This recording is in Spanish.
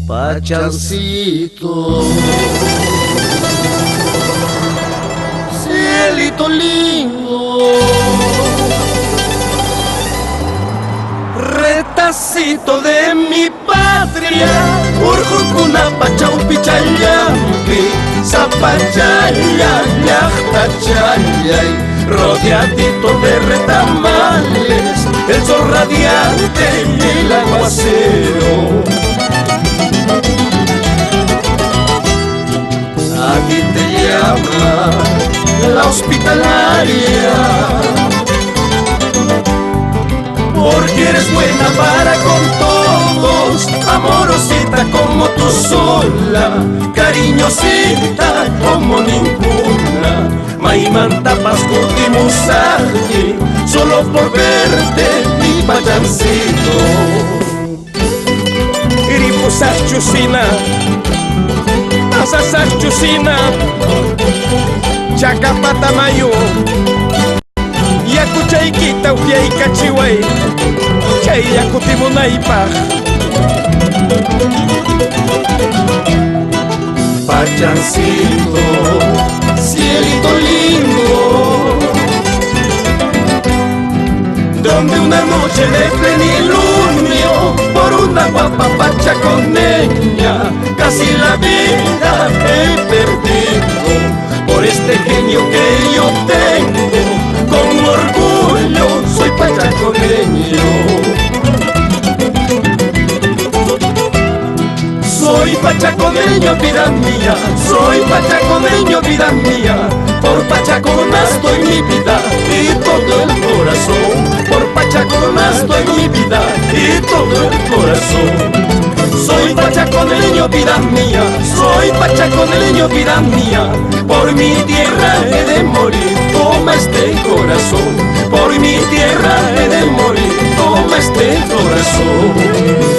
Pachancito, cielito lindo, retacito de mi patria, Urjucuna, Pachaupichayampi, Zapachaya, Llajtachayay, rodeadito de retamales, el sol radiante y el aguacero. Aquí te llama la hospitalaria, porque eres buena para con todos, amorosita como tú sola, cariñosita como ninguna. Maimanta Pascuti Musardi, solo por verte mi pachancito. Iripusas chusina, pasasas chusina, Chacapata mayu, Yakuchaykita upiayka chiway, chay yakutimunaypaq. Pachancito, cielito lindo, donde una noche de plenilunio, por una guapa pachaconeña, casi la vida he perdido, por este genio que yo tengo, con orgullo soy pachaconeño. Soy pachaconeño, vida mía, soy pachaconeño, vida mía, por Pachaconas doy mi vida y todo el corazón, por Pachaconas doy mi vida y todo el corazón. Soy pachaconeño, vida mía, soy pachaconeño, vida mía, por mi tierra he de morir, toma este corazón, por mi tierra he de morir, toma este corazón.